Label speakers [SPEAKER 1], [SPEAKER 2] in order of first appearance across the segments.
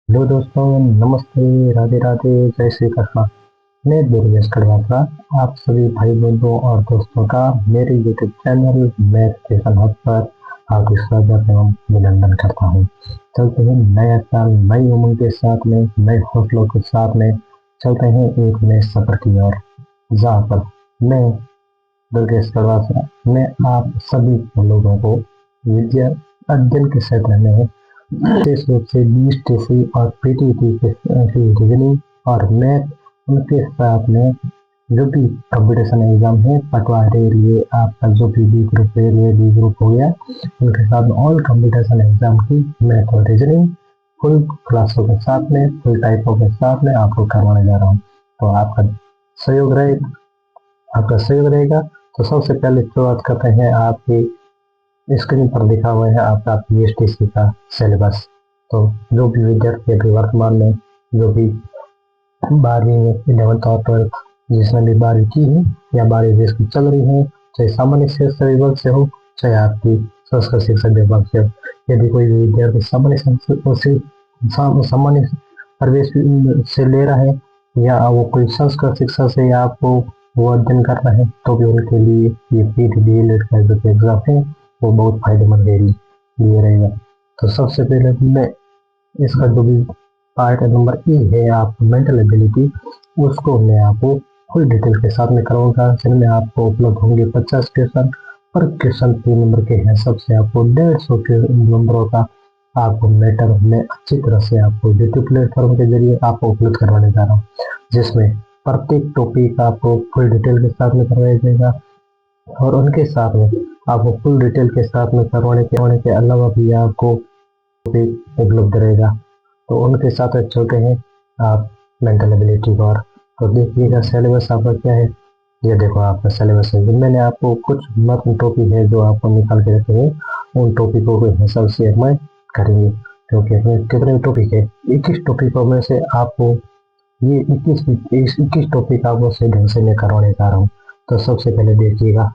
[SPEAKER 1] Hello दोस्तों, नमस्ते, राधे राधे, जय श्री कृष्ण। मैं दुर्गेश खड़वासा आप सभी भाई बंधुओं और दोस्तों का मेरे YouTube channel math station hub पर हार्दिक स्वागत एवं अभिनंदन करता हूँ। चलते हैं नया साल नई उमंग के साथ में, नए हौसलों के साथ में चलते हैं एक नए सफर की ओर, जहाँ पर मैं दुर्गेश खड़वासा मैं आप सभी लोगों को विद्या अध्ययन के क्षेत्र में विशेष रूप से बीएसटीसी और पीटीटी की रीजनिंग और मैथ, उनके साथ में जो भी कंपटीशन एग्जाम है, पटवारी रेलवे, आपका जो भी B group railway B group हो गया, उनके साथ में ऑल कंपटीशन एग्जाम की मैथ और रीजनिंग फुल क्लासों के साथ में, फुल टाइपों के साथ में आपको करवाने जा रहा हूँ। तो सहयोग रहे आपका सहयोग रहेगा। तो सबसे पहले शुरुआत करते हैं, आपकी स्क्रीन पर दिखा हुआ है आपका बीएसटीसी का सिलेबस। तो जो भी विद्यार्थी अभी वर्तमान में, जो भी 12वीं में, 11th और 12th जिसने भी 12वीं की है या 12वीं जिसकी चल रही है, चाहे सामान्य शिक्षा विभाग से हो, चाहे आपकी संस्कृत शिक्षा विभाग से हो, यदि कोई भी विद्यार्थी सामान्य प्रवेश से ले रहा है या वो कोई संस्कृत शिक्षा से आपको वो अध्ययन करना है, तो भी उनके लिए ये पीटी डीएलएड का जो एग्जाम है वो बहुत फायदेमंद लिए रहेगा। तो सबसे पहले मैं इसका जो भी पार्ट नंबर ए है, आपको मेंटल एबिलिटी, उसको मैं आपको फुल डिटेल के साथ में कराऊंगा, जिनमें आपको उपलब्ध होंगे 50 क्वेश्चन। पर क्वेश्चन 3 नंबर के हिसाब से आपको 150 के नंबरों का आपको मैटर में अच्छी तरह से आपको यूट्यूब प्लेटफॉर्म के जरिए आपको उपलब्ध करवाने जा रहा हूँ, जिसमें प्रत्येक टॉपिक आपको फुल डिटेल के साथ में करवाया जाएगा। और उनके साथ में आपको फुल डिटेल के साथ में करवाने के अलावा भी आपको भी उपलब्ध रहेगा। तो उनके साथ चलते हैं आप मेंटल एबिलिटी पर। तो देखिएगा सिलेबस आपका क्या है। ये देखो आपका सिलेबस है। मैंने आपको कुछ महत्वपूर्ण टॉपिक है जो आपको निकाल के रखे हैं, उन टॉपिकों के हिसाब से मैं करेंगे, क्योंकि अपने कितने टॉपिक है, 21 टॉपिकों में से आपको ये 21 टॉपिक आपको सही ढंग से मैं करवाने जा रहा हूँ। तो सबसे पहले देखिएगा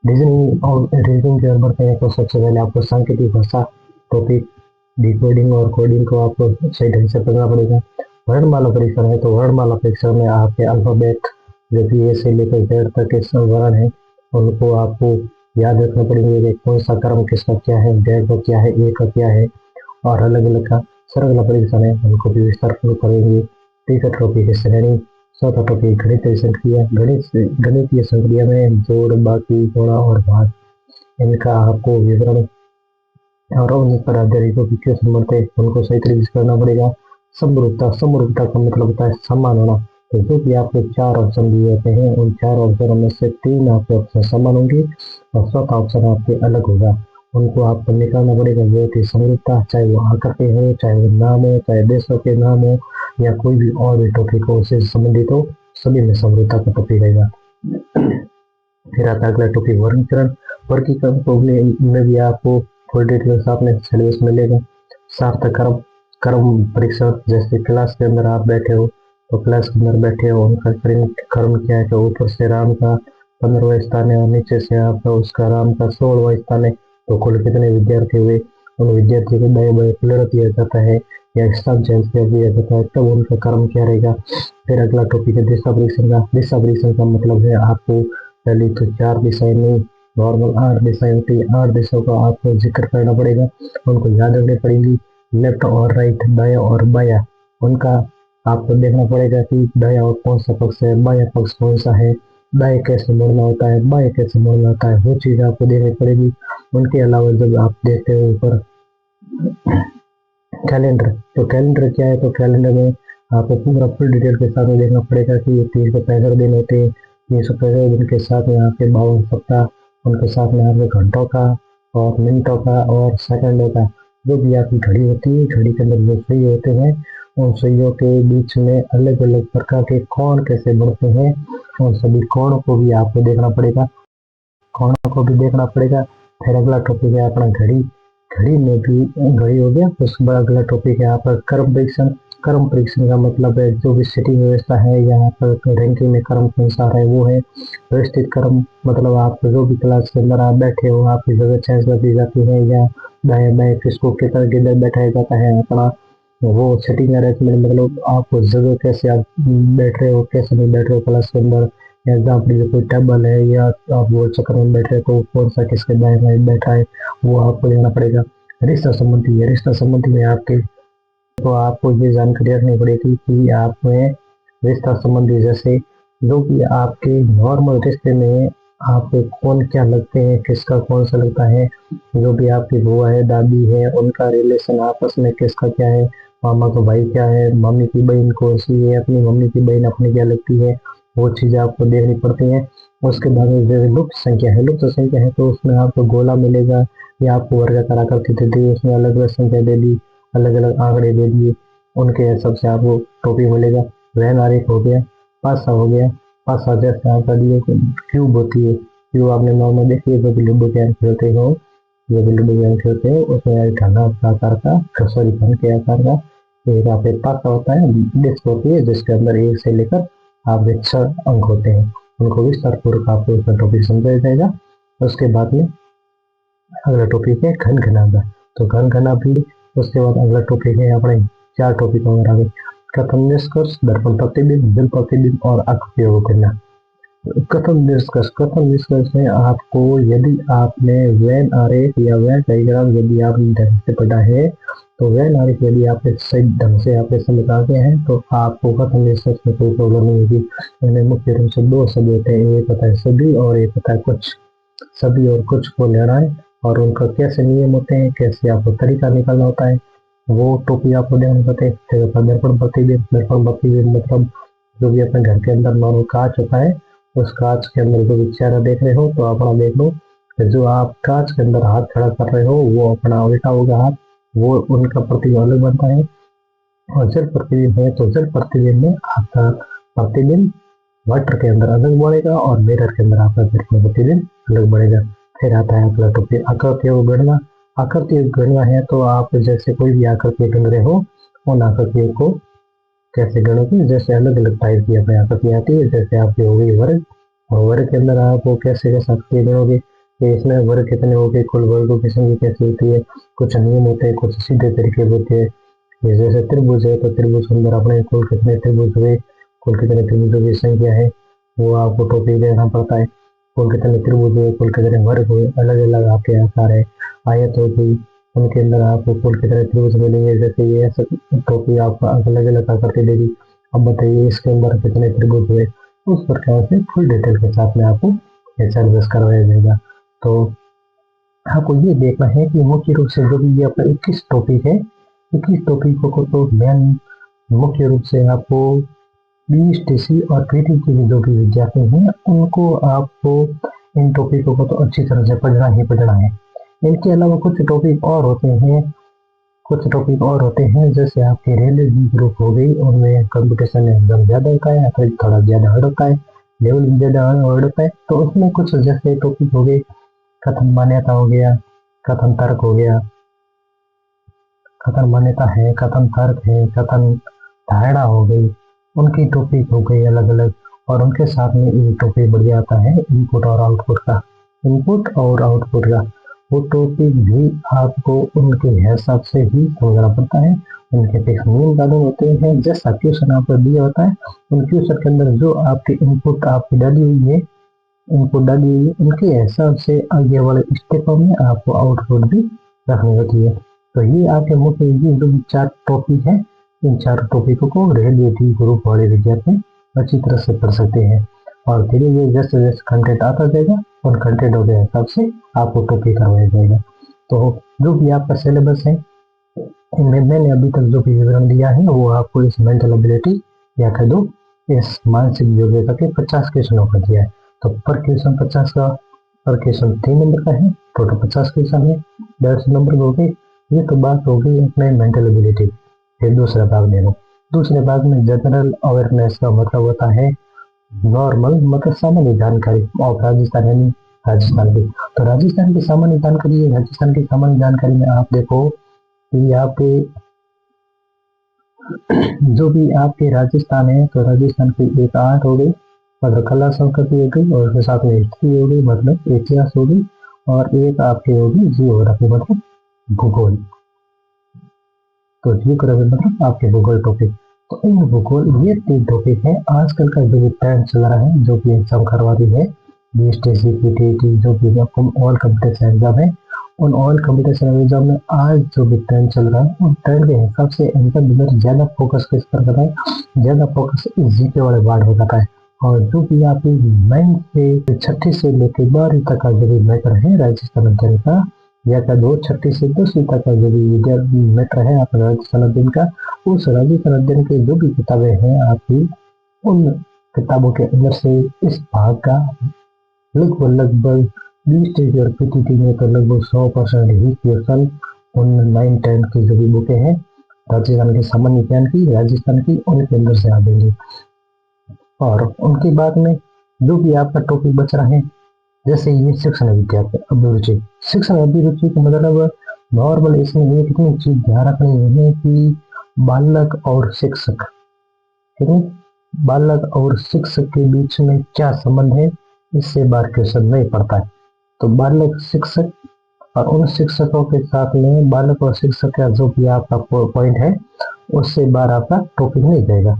[SPEAKER 1] रीजनिंग की ओर बढ़ते हैं। तो सबसे पहले आपको सांकेतिक भाषा टॉपिक, डिकोडिंग और कोडिंग को आपको सही ढंग से पढ़ना पड़ेगा। वर्णमाला परीक्षण है, तो वर्णमाला परीक्षण में आपके अल्फाबेट जो कि ए से लेकर जेड तक के सब वर्ण है, उनको आपको याद रखना पड़ेंगे कि कौन सा क्रम किसका क्या है, जेड का क्या है, ए का क्या है, और अलग अलग का सरल परीक्षण है, उनको भी विस्तार करेंगे। तीसरा टॉपिक है श्रेणी। चौथा टॉपिक गणितीय संक्रिया। गणितीय संक्रिया में जोड़, बाकी, गुणा और भाग, इनका आपको विवरण और उन पर आधारित जो भी क्वेश्चन बनते हैं उनको सही तरीके से करना पड़ेगा। समरूपता का मतलब होता है समान होना। तो जो भी आपको 4 ऑप्शन दिए होते हैं, उन 4 ऑप्शनों में से 3 आपके ऑप्शन समान होंगे और चौथा ऑप्शन आपके अलग होगा। उनको आपको निकालना पड़ेगा। जो कि समरूपता, चाहे वो आकृति हो, चाहे वो नाम हो, चाहे देशों के नाम हो, या कोई भी और भी टॉपिक हो उससे संबंधित हो, सभी में समरूपता का टॉपिक रहेगा। फिर आता है अगला टॉपिक वर्गीकरण। वर्गीकरण में भी आपको फुल डिटेल्स आपने सिलेबस में मिलेगा। सार्थक कर्म, कर्म परीक्षण, जैसे क्लास के अंदर आप बैठे हो, तो क्लास के अंदर बैठे हो, उनका कर्म क्या है, तो ऊपर से राम का 15वां स्थान है और नीचे से आपका उसका राम का 16वां स्थान है, तो कुल कितने विद्यार्थी हुए, उन विद्यार्थी को दाएं बाएं पलट दिया जाता है या स्थान चेंज कर दिया जाता है, तब उनका कर्म क्या रहेगा। फिर अगला टॉपिक है दिशा परीक्षण का। दिशा परीक्षण का मतलब है आपको पहले तो 4 दिशाएं नहीं, नॉर्मल 8 दिशाएं होती है, 8 दिशाओं का आपको जिक्र करना पड़ेगा, उनको याद रखनी पड़ेगी। लेफ्ट और राइट, दाया और बाया, उनका आपको देखना पड़ेगा कि दाया और कौन सा पक्ष है, बाया पक्ष कौन सा है, दाएं कैसे मुड़ना होता है, बाएं कैसे मुड़ना होता है, वो चीज आपको देखनी पड़ेगी। उनके अलावा जब आप देखते हो ऊपर कैलेंडर, तो कैलेंडर क्या है, तो कैलेंडर में आपको पूरा फुल डिटेल के साथ में देखना पड़ेगा कि ये 365 दिन होते हैं। 365 दिन के साथ में आपके 52 सप्ताह, उनके साथ में आपके घंटों का और मिनटों का और सेकंडों का जो भी आपकी घड़ी होती है, घड़ी के अंदर जो सुई होते हैं, उन सुइयों के बीच में अलग अलग प्रकार के कोण कैसे बढ़ते हैं, उन सभी कोणों को भी आपको देखना पड़ेगा, कोणों को भी देखना पड़ेगा। फिर अगला टॉपिक है अपना घड़ी। घड़ी में भी घड़ी हो गया। उसके बाद अगला टॉपिक है आपका कर्म परीक्षण। कर्म परीक्षण का मतलब है जो भी सिटिंग व्यवस्था है, यहाँ पर रैंकिंग में कर्म कौन सा है वो है। व्यवस्थित कर्म मतलब आप जो भी क्लास के अंदर आप बैठे हो, आपकी जगह चेंज कर दी जाती है या दाएं बाएं किसको किधर किधर बैठाया जाता है, अपना वो सिटिंग अरेंजमेंट मतलब आपको जगह कैसे आप बैठ रहे हो कैसे नहीं बैठ रहे हो क्लास के अंदर, या एग्जाम्पल कोई टेबल है या आप वो चक्कर में बैठ रहे हो तो कौन सा किसके दाएं बाएं बैठा है वो आपको लेना पड़ेगा। रिश्ता संबंधी है, रिश्ता संबंधी में आपके तो आपको ये जानकारी रखनी पड़ेगी कि आप में रिश्ता संबंधी जैसे जो भी आपके नॉर्मल रिश्ते में आपको कौन क्या लगते हैं, किसका कौन सा लगता है, जो भी आपकी बुआ है दादी है उनका रिलेशन आपस में किसका क्या है, मामा का भाई क्या है, मम्मी की बहन कौन सी है, अपनी मम्मी की बहन अपनी क्या लगती है, वो चीज़ें आपको देखनी पड़ती हैं। उसके बाद में जैसे लुप्त संख्या है, लुप्त संख्या है तो उसमें आपको गोला मिलेगा या आपको वर्गाकार आकृति दे दी, उसमें अलग अलग संख्या दे दी, अलग अलग आंकड़े दे दिए, उनके हिसाब से आपको टॉपिक मिलेगा। वैन आरेख हो गया, पासा हो गया, पासा जैसे आपका दिए क्यूब होती है, क्यूब आपने नॉर्मल देखी है जो भी लूडो गेम खेलते हो, जो भी लूडो गेम खेलते हो उसमें एक घना आकार का सॉरी घन के आकार का एक आप एक पासा होता है, डिस्क होती है जिसके अंदर एक से लेकर आपके 6 अंक होते हैं, उनको विस्तार पूर्वक आपको उसका टॉपिक समझाया जाएगा। उसके बाद में अगला टॉपिक है घन घनाभ, तो घन घनाभ भी उसके बाद अगला टॉपिक है अपने 4 टॉपिक और आगे कथन निष्कर्ष, दर्पण प्रतिबिंब, बिल प्रतिबिंब और अंक प्रयोग करना। कथन निष्कर्ष, कथन निष्कर्ष में आपको यदि आपने वेन आरेख या वेन डायग्राम यदि आपने ढंग से पढ़ा है तो वेन आरेख यदि आपने सही ढंग से आपके समझ आ गए हैं तो आपको कथन निष्कर्ष में कोई प्रॉब्लम नहीं होगी। इनमें मुख्य रूप से 2 शब्द होते हैं, एक होता है सभी और एक होता है कुछ। सभी और कुछ को लेना है और उनका कैसे नियम होते हैं, कैसे आपको तरीका निकालना होता है वो टॉपिक आपको ध्यान बताए। दर्पण प्रतिबिंब, दर्पण प्रतिबिंब मतलब जो भी अपने घर के अंदर नॉर्मल कांच होता है उस कांच के अंदर जो भी चेहरा देख रहे हो तो अपना देख लो, जो आप कांच के अंदर हाथ खड़ा कर रहे हो वो अपना उल्टा होगा हाथ, वो उनका प्रतिबिंब अलग बनता है। और जल प्रतिबिंब है तो जल प्रतिबिंब में आपका प्रतिबिंब वाटर के अंदर अलग बढ़ेगा और मिरर के अंदर आपका दर्पण प्रतिबिंब अलग बढ़ेगा। फिर आता है अगला टॉपिक आकृति और गणना। आकृति गणना है तो आप जैसे कोई भी आकृति गण रहे हो उन आकृतियों को कैसे गणोगे, जैसे अलग अलग टाइप की अपनी आकृति आती है, जैसे आपकी हो गई वर्ग, और वर्ग के अंदर आप वो कैसे कैसे आकृति गणोगे कि इसमें वर्ग कितने हो गए, कुल वर्गों की संख्या कैसे होती है, कुछ नियम होते हैं, कुछ सीधे तरीके होते हैं। ये जैसे त्रिभुज है तो त्रिभुज के अंदर अपने कुल कितने त्रिभुज हुए, कुल कितने त्रिभुजों की संख्या है वो आपको टॉपिक देना पड़ता है। कुल कितने त्रिभुज हुए, कुल कितने वर्ग हुए, अलग अलग आपके आकार है। आयत हो गई उनके अंदर आपको कुल कितने त्रिभुज मिलेंगे, जैसे ये टॉपिक आपको अलग अलग आकृति देगी। अब बताइए इसके अंदर कितने त्रिभुज हुए, उस प्रकार से फुल डिटेल के साथ में आपको ये सर्विस करवाया जाएगा। तो आपको ये देखना है कि मुख्य रूप से जो भी ये अपना 21 टॉपिक है, 21 टॉपिकों को तो मेन मुख्य रूप से आपको बीएसटीसी और पीटी के जो भी विद्यार्थी हैं उनको आपको इन टॉपिकों को तो अच्छी तरह से पढ़ना ही पढ़ना है। इनके अलावा कुछ टॉपिक और होते हैं, कुछ टॉपिक और होते हैं जैसे आपके रेलवे ग्रुप हो गई, उनमें कंपटीशन एकदम ज़्यादा होता है, थोड़ा ज़्यादा हार्ड होता है, लेवल ज़्यादा हार्ड होता है। तो उसमें कुछ जैसे टॉपिक हो गए कथन मान्यता हो गया, कथन तर्क हो गया, कथन मान्यता है, कथन तर्क है, कथन धारणा हो गई, उनकी टॉपिक हो गई अलग अलग। और उनके साथ में एक टॉपिक बढ़ जाता है इनपुट और आउटपुट का, इनपुट और आउटपुट का वो टॉपिक भी आपको उनके हिसाब से ही समझना पड़ता है। उनके फिक्स नियम कानून होते हैं, जैसा क्वेश्चन आपको दिया होता है उन क्वेश्चन के अंदर जो आपके इनपुट आपकी डाली हुई है, इनपुट डाली हुई है उनके हिसाब से आगे वाले स्टेपों में आपको आउटपुट भी रखनी होती है। तो ये आपके मुख्य ये जो 4 टॉपिक है, इन 4 टॉपिकों को रेलवे ग्रुप वाले विद्यार्थी अच्छी तरह से पढ़ सकते हैं। और धीरे धीरे जैसे जैसे कंटेंट आता जाएगा उन कंटेंटों के हिसाब से आपको टॉपिक करवाया जाएगा। तो जो भी आपका सिलेबस है इनमें मैंने अभी तक जो भी विवरण दिया है वो आपको इस मेंटल एबिलिटी या कह दो इस मानसिक योग्यता के 50 क्वेश्चनों का दिया है। तो पर क्वेश्चन 50 का, पर क्वेश्चन 3 नंबर का है, टोटल 50 क्वेश्चन है, 150 नंबर हो गए। ये तो बात हो गई अपने मेंटल एबिलिटी। फिर दूसरा भाग देखो, दूसरे भाग में जनरल अवेयरनेस का मतलब होता है नॉर्मल मतलब सामान्य जानकारी। और राजस्थान यानी राजस्थान की, तो राजस्थान की सामान्य जानकारी है। राजस्थान की सामान्य जानकारी में आप देखो कि आपके जो भी आपके राजस्थान है तो राजस्थान की एक आर्ट हो गई, मतलब कला संस्कृति हो गई, और उसके साथ में हिस्ट्री हो गई मतलब इतिहास हो गई, और एक आपकी होगी जियोग्राफी मतलब भूगोल। तो जियोग्राफी मतलब आपके भूगोल टॉपिक। तो इन भूगोल ये 3 टॉपिक है आजकल का जो भी ट्रेंड चल रहा है, जो कि एग्जाम करवा रही है बीएसटीसी पीटीईटी, जो भी ऑल कंप्यूटर एग्जाम है। उन ऑल कंप्यूटर एग्जाम में आज जो भी ट्रेंड चल रहा है उन ट्रेंड के हिसाब से इनका ज्यादा फोकस किस पर कर रहा है, ज्यादा फोकस जीके वाले पार्ट में कर रहा है। और जो भी आपकी 9 से 6 से लेकर 12 तक का जो भी मैटर है राजस्थान अध्ययन का, या का 6 से 10वीं तक का जो भी मैटर है आपका राजस्थान अध्ययन का, उस राजस्थान अध्ययन की जो भी किताबें हैं आपकी, उन किताबों के अंदर से इस भाग का लगभग 20 और पीटीटी में तो लगभग 100% ही क्वेश्चन उन 9-10 की जो भी बुकें हैं राजस्थान के सामान्य ज्ञान की, राजस्थान की, उनके अंदर से आ देंगे। और उनके बाद में जो भी आपका टॉपिक बच रहा है, जैसे ये शिक्षण अभिरुचि। शिक्षण अभिरुचि का मतलब नॉर्मल इसमें एक इतनी चीज ध्यान रखनी है कि बालक और शिक्षक, ठीक है, बालक और शिक्षक के बीच में क्या संबंध है, इससे बार क्वेश्चन नहीं पड़ता है। तो बालक शिक्षक और उन शिक्षकों के साथ में बालक और शिक्षक का जो भी आपका पॉइंट है उससे बार आपका टॉपिक नहीं जाएगा।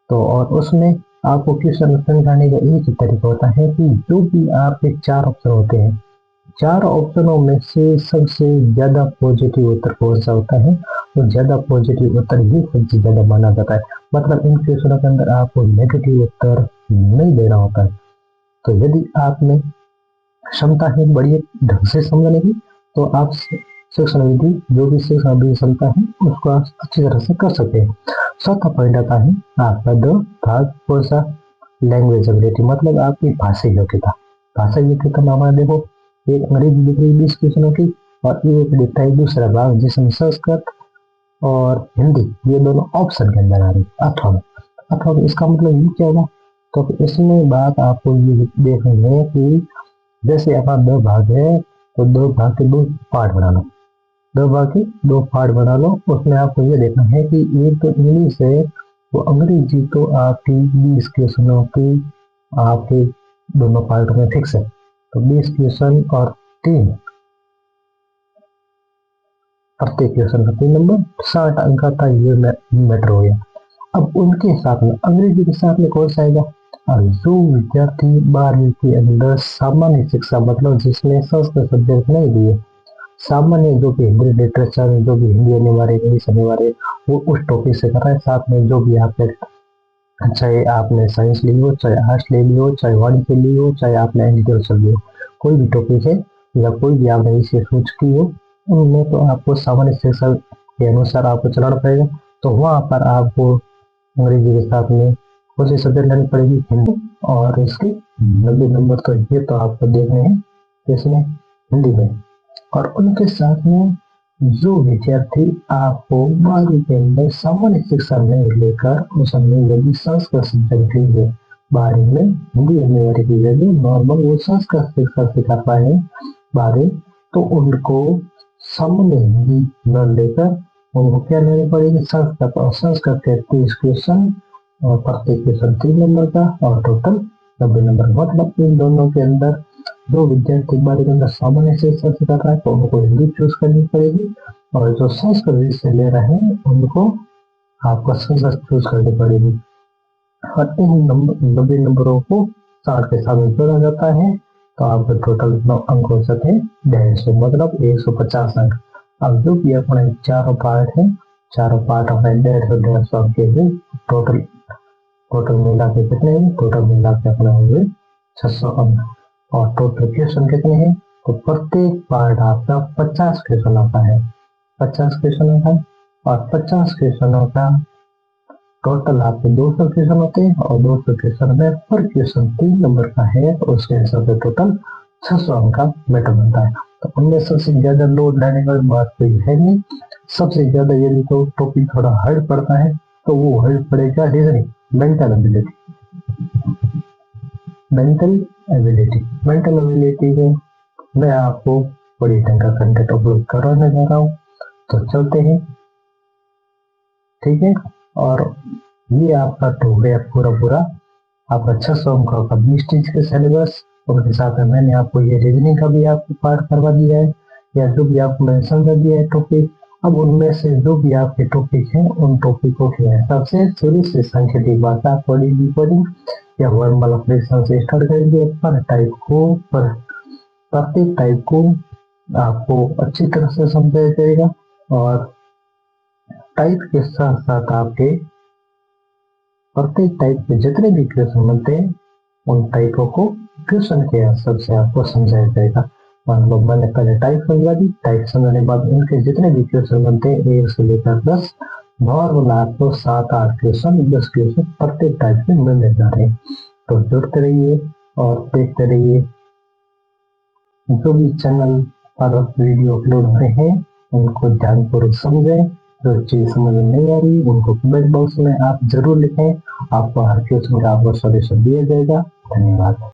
[SPEAKER 1] तो और उसमें आपको क्वेश्चन समझाने का एक ही तरीका होता है कि जो भी आपके 4 ऑप्शन होते हैं, 4 ऑप्शनों में से सबसे ज्यादा पॉजिटिव उत्तर कौन सा होता है, तो ज्यादा पॉजिटिव उत्तर ही सबसे ज्यादा माना जाता है। मतलब इन क्वेश्चनों के अंदर आपको नेगेटिव उत्तर नहीं देना होता है। तो यदि आप में क्षमता है बढ़िया ढंग से समझने की, तो आप शिक्षण विधि जो भी शिक्षण विधि क्षमता है उसको आप अच्छी तरह से कर सकते हैं। चौथा पॉइंट आता है आपका 2 भाग कौन सा, लैंग्वेज एबिलिटी, मतलब आपकी भाषा योग्यता। भाषा योग्यता में हमारा देखो एक अंग्रेजी दिख रही 20 क्वेश्चनों की, और एक दिखता है दूसरा भाग जिसमें संस्कृत और हिंदी ये दोनों ऑप्शन के अंदर आ रही है 8वां। इसका मतलब ये क्या होगा, तो इसमें बात आपको ये देखनी है कि जैसे हमारा 2 भाग है तो 2 भाग के 2 पार्ट बना लो, 2 भाग के 2 पार्ट बना लो। उसमें आपको ये देखना है कि एक तो इंग्लिश है, वो अंग्रेजी तो आपकी 20 क्वेश्चनों की आपके दोनों पार्ट में फिक्स है। तो 20 क्वेश्चन और 3 प्रत्येक क्वेश्चन का 3 नंबर, 60 अंक का ये मैटर हो गया। अब उनके साथ में अंग्रेजी के साथ में कौन सा आएगा, और जो विद्यार्थी 12वीं के अंदर सामान्य शिक्षा मतलब जिसमें संस्कृत सब्जेक्ट नहीं लिए, सामान्य जो भी हिंदी लिटरेचर, जो भी हिंदी आने वाले, इंग्लिश आने वाले, वो उस टॉपिक से कर रहा है। साथ में जो भी आपने, चाहे आपने साइंस ली हो, चाहे आर्ट्स ले ली हो, चाहे वाणिज्य ली हो, चाहे आपने एग्रीकल्चर ली हो, कोई भी टॉपिक है या कोई भी आपने इसे सोच की हो, उनमें तो आपको सामान्य शिक्षा के अनुसार आपको चलाना पड़ेगा। तो वहां पर आपको अंग्रेजी के साथ में कौन सी सब्जेक्ट लेनी पड़ेगी, हिंदी, और इसके 90 नंबर तो ये तो आपको देखने हैं इसमें हिंदी में। और उनके साथ में जो विद्यार्थी आपको 12वीं के अंदर सामान्य शिक्षा नहीं लेकर उसमें यदि संस्कृत सब्जेक्ट लीजिए, 12वीं में हिंदी आने वाली की यदि नॉर्मल वो संस्कृत शिक्षा सिखा पाए 12वीं, तो उनको सामान्य हिंदी न लेकर उनको क्या लेनी पड़ेगी, संस्कृत। और संस्कृत के 30 क्वेश्चन और प्रत्येक क्वेश्चन 3 नंबर का और टोटल 90 नंबर। मतलब इन दोनों के अंदर जो विद्यार्थी 12वीं के अंदर सामान्य शिक्षा से कर रहा है तो उनको हिंदी चूज करनी पड़ेगी, और जो संस्कृत विषय ले रहे हैं उनको आपको संस्कृत चूज करनी पड़ेगी। और इन 90 नंबरों को 60 के साथ जोड़ा जाता है तो आपके टोटल 9 अंक हो जाते हैं 150, मतलब 150 अंक। अब जो भी अपने 4 पार्ट है, 4 पार्ट अपने 150 अंक के लिए टोटल मिला के कितने हैं, टोटल मिला के अपने होंगे 600 अंक। और टोटल क्वेश्चन कितने हैं, तो प्रत्येक पार्ट आपका 50 क्वेश्चन आता है, 50 क्वेश्चन आता है। और 50 क्वेश्चनों का टोटल आपके 200 क्वेश्चन होते हैं, और 200 क्वेश्चन में पर क्वेश्चन 3 नंबर का है तो उसके हिसाब से टोटल 600 अंक का मैटर बनता है। तो उनमें सबसे ज्यादा लोड लेने वाली बात कोई है नहीं। सबसे ज्यादा यदि तो टॉपिक थोड़ा हार्ड पड़ता है तो वो हार्ड पड़ेगा reasoning, mental ability. Mental ability में मैं आपको बड़ी ढंग का कंटेंट अपलोड करवाने जा रहा हूँ, तो चलते हैं, ठीक है। और ये आपका तो हो गया पूरा आपका 600 अंक का 20 चीज के सिलेबस। उनके साथ में मैंने आपको ये रीजनिंग का भी आपको पार्ट करवा दिया है, या जो भी आपको मैंने समझा दिया है टॉपिक। अब उनमें से जो भी आपके टॉपिक हैं उन टॉपिकों के हिसाब से शुरू से सांकेतिक भाषा, कोडिंग, डिकोडिंग या वर्बल ऑपरेशन से स्टार्ट करेंगे। प्रत्येक टाइप को आपको अच्छी तरह से समझाया जाएगा और टाइप के साथ साथ आपके प्रत्येक टाइप के जितने भी क्वेश्चन बनते हैं उन टाइपों को क्वेश्चन के हिसाब से आपको समझाया जाएगा। मान लो मैंने पहले टाइप समझा दी, टाइप समझाने के बाद इनके जितने भी क्वेश्चन बनते हैं 1 से लेकर 10 नॉर्मल आपको 7-8 क्वेश्चन 10 क्वेश्चन प्रत्येक टाइप में मिलने जा रहे हैं। तो जुड़ते रहिए और देखते रहिए। जो भी चैनल पर वीडियो अपलोड हो रहे हैं उनको ध्यानपूर्वक समझें। जो चीज समझ में नहीं आ रही उनको कमेंट बॉक्स में आप जरूर लिखें। आपको हर क्वेश्चन का आपको सॉल्यूशन दिया जाएगा। धन्यवाद।